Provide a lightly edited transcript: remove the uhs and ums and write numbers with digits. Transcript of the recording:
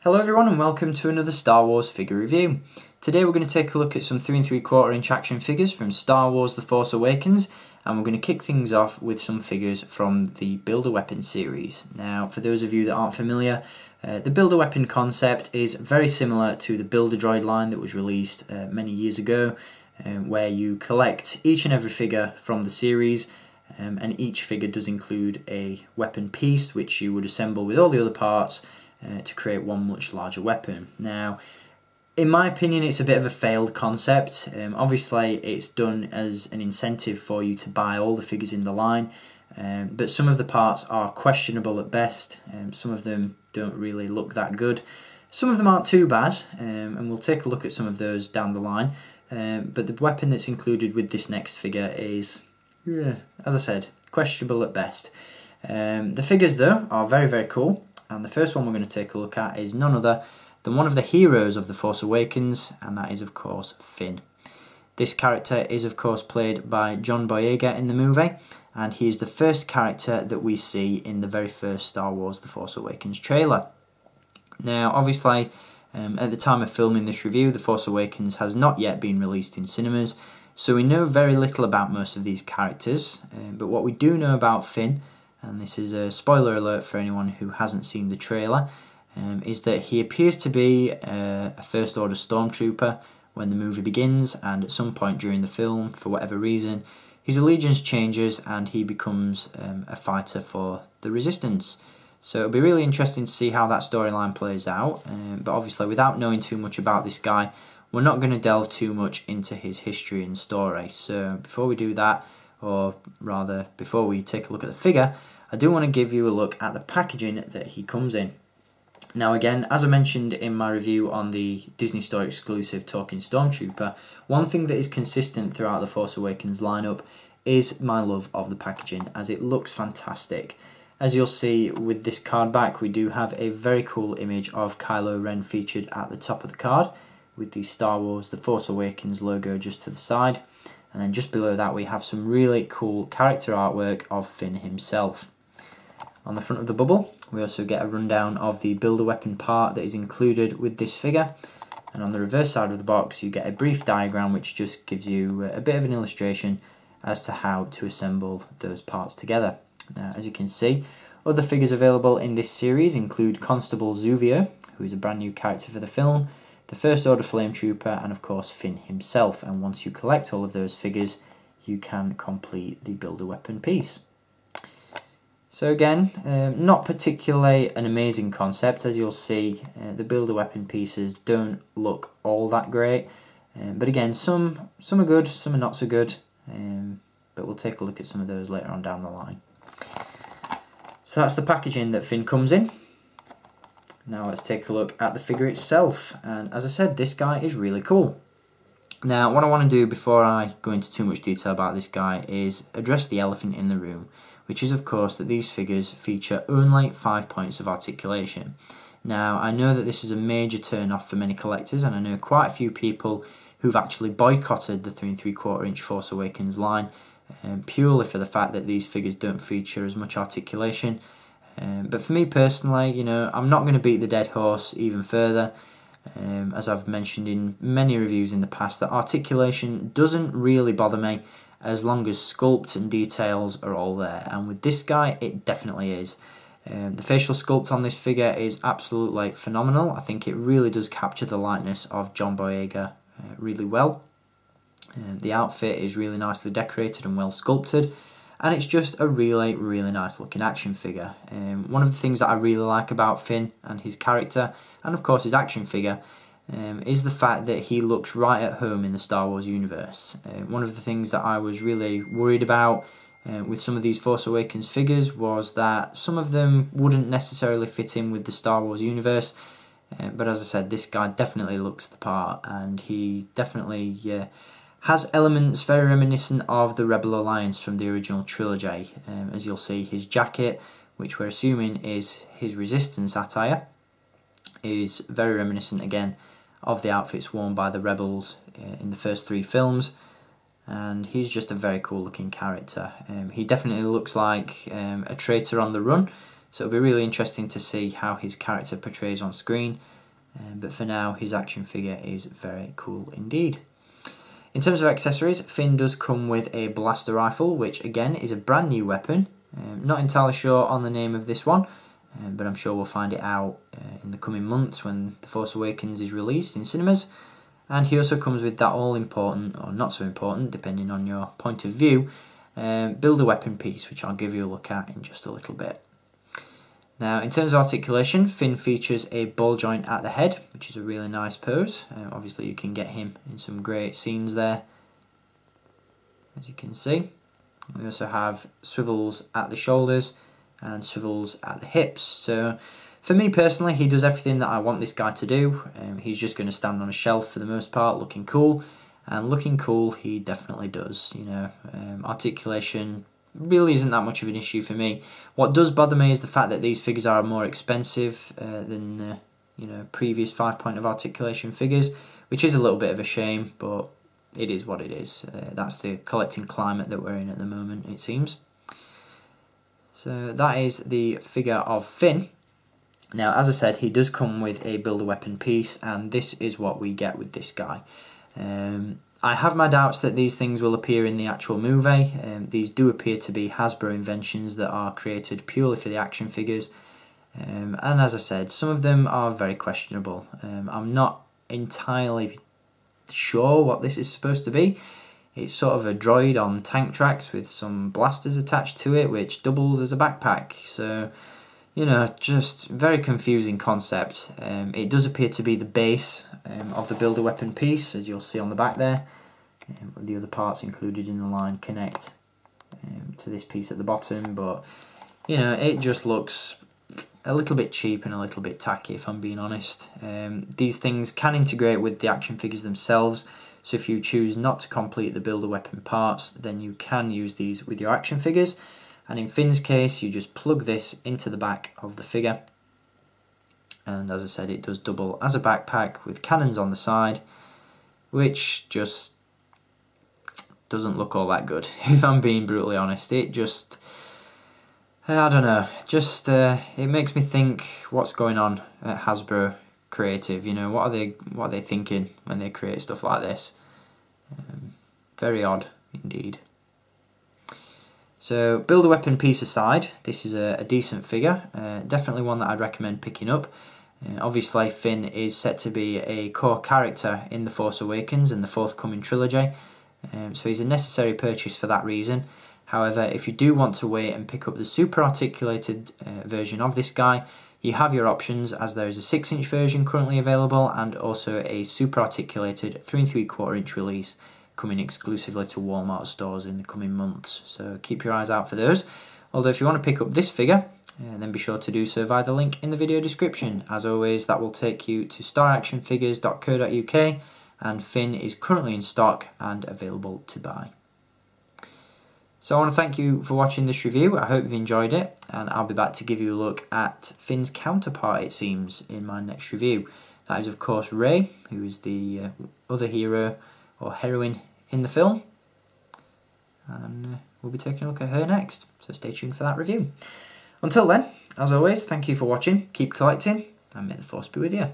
Hello everyone and welcome to another Star Wars figure review. Today we're going to take a look at some 3 3/4 inch action figures from Star Wars The Force Awakens, and we're going to kick things off with some figures from the Build-A-Weapon series. Now, for those of you that aren't familiar, the Build-A-Weapon concept is very similar to the Build-A-Droid line that was released many years ago, where you collect each and every figure from the series, and each figure does include a weapon piece which you would assemble with all the other parts to create one much larger weapon. Now, in my opinion, it's a bit of a failed concept. Obviously, it's done as an incentive for you to buy all the figures in the line, but some of the parts are questionable at best. Some of them don't really look that good. Some of them aren't too bad, and we'll take a look at some of those down the line. But the weapon that's included with this next figure is, as I said, questionable at best. The figures, though, are very, very cool. And the first one we're going to take a look at is none other than one of the heroes of The Force Awakens, and that is of course Finn. This character is of course played by John Boyega in the movie, and he is the first character that we see in the very first Star Wars The Force Awakens trailer. Now obviously, at the time of filming this review, The Force Awakens has not yet been released in cinemas, so we know very little about most of these characters, but what we do know about Finn, and this is a spoiler alert for anyone who hasn't seen the trailer, is that he appears to be a First Order Stormtrooper when the movie begins, and at some point during the film, for whatever reason, his allegiance changes and he becomes a fighter for the Resistance. So it'll be really interesting to see how that storyline plays out, but obviously without knowing too much about this guy, we're not going to delve too much into his history and story. So before we do that, or rather before we take a look at the figure, I do want to give you a look at the packaging that he comes in. Now again, as I mentioned in my review on the Disney Store exclusive Talking Stormtrooper, one thing that is consistent throughout the Force Awakens lineup is my love of the packaging, as it looks fantastic. As you'll see with this card back, we do have a very cool image of Kylo Ren featured at the top of the card, with the Star Wars The Force Awakens logo just to the side. And then just below that we have some really cool character artwork of Finn himself. On the front of the bubble, we also get a rundown of the Build-A-Weapon part that is included with this figure. And on the reverse side of the box, you get a brief diagram which just gives you a bit of an illustration as to how to assemble those parts together. Now, as you can see, other figures available in this series include Constable Zuvio, who is a brand new character for the film, the First Order Flame Trooper, and of course Finn himself. And once you collect all of those figures, you can complete the Build-A-Weapon piece. So again, not particularly an amazing concept. As you'll see, the Build-A-Weapon pieces don't look all that great. But again, some are good, some are not so good. But we'll take a look at some of those later on down the line. So that's the packaging that Finn comes in. Now let's take a look at the figure itself. And as I said, this guy is really cool. Now what I want to do before I go into too much detail about this guy is address the elephant in the room, which is of course that these figures feature only 5 points of articulation. Now I know that this is a major turn off for many collectors, and I know quite a few people who've actually boycotted the 3 3/4 inch Force Awakens line purely for the fact that these figures don't feature as much articulation. But for me personally, you know, I'm not going to beat the dead horse even further. As I've mentioned in many reviews in the past, that articulation doesn't really bother me as long as sculpt and details are all there, and with this guy it definitely is. The facial sculpt on this figure is absolutely phenomenal. I think it really does capture the likeness of John Boyega really well. The outfit is really nicely decorated and well sculpted, and it's just a really, really nice looking action figure. One of the things that I really like about Finn and his character, and of course his action figure, is the fact that he looks right at home in the Star Wars universe. One of the things that I was really worried about with some of these Force Awakens figures was that some of them wouldn't necessarily fit in with the Star Wars universe, but as I said, this guy definitely looks the part, and he definitely has elements very reminiscent of the Rebel Alliance from the original trilogy. As you'll see, his jacket, which we're assuming is his Resistance attire, is very reminiscent again of the outfits worn by the Rebels in the first 3 films, and he's just a very cool looking character. He definitely looks like a traitor on the run, So it'll be really interesting to see how his character portrays on screen. But for now, his action figure is very cool indeed. In terms of accessories, Finn does come with a blaster rifle, which again is a brand new weapon. Not entirely sure on the name of this one, but I'm sure we'll find it out in the coming months when The Force Awakens is released in cinemas. And he also comes with that all-important, or not so important, depending on your point of view, build-a-weapon piece, which I'll give you a look at in just a little bit. Now, in terms of articulation, Finn features a ball joint at the head, which is a really nice pose. Obviously, you can get him in some great scenes there, as you can see. We also have swivels at the shoulders and swivels at the hips. So, for me personally, he does everything that I want this guy to do. He's just going to stand on a shelf for the most part, looking cool. And looking cool, he definitely does. You know, articulation really isn't that much of an issue for me. What does bother me is the fact that these figures are more expensive than you know, previous 5-point of articulation figures, which is a little bit of a shame, but it is what it is. That's the collecting climate that we're in at the moment, it seems. So that is the figure of Finn. Now, as I said, he does come with a build-a-weapon piece, and this is what we get with this guy. I have my doubts that these things will appear in the actual movie. These do appear to be Hasbro inventions that are created purely for the action figures. And as I said, some of them are very questionable. I'm not entirely sure what this is supposed to be. It's sort of a droid on tank tracks with some blasters attached to it, which doubles as a backpack. So, you know, just very confusing concept. It does appear to be the base of the build-a-weapon piece, as you'll see on the back there. The other parts included in the line connect to this piece at the bottom, but, you know, it just looks a little bit cheap and a little bit tacky, if I'm being honest. These things can integrate with the action figures themselves, so if you choose not to complete the build-a-weapon parts, then you can use these with your action figures. And in Finn's case, you just plug this into the back of the figure. And as I said, it does double as a backpack with cannons on the side, which just doesn't look all that good, if I'm being brutally honest. It just, I don't know, just it makes me think what's going on at Hasbro Creative. You know, what are they thinking when they create stuff like this? Very odd indeed. So, build-a-weapon piece aside, this is a decent figure, definitely one that I'd recommend picking up. Obviously, Finn is set to be a core character in The Force Awakens and the forthcoming trilogy, so he's a necessary purchase for that reason. However, if you do want to wait and pick up the super articulated version of this guy, you have your options, as there is a 6-inch version currently available and also a super articulated 3 3/4 inch release coming exclusively to Walmart stores in the coming months, so keep your eyes out for those. Although if you want to pick up this figure, then be sure to do so via the link in the video description. As always, that will take you to staractionfigures.co.uk, and Finn is currently in stock and available to buy. So I want to thank you for watching this review. I hope you've enjoyed it, and I'll be back to give you a look at Finn's counterpart, it seems, in my next review. That is, of course, Rey, who is the other hero or heroine in the film, and we'll be taking a look at her next, so stay tuned for that review. Until then, as always, thank you for watching, keep collecting, and may the Force be with you.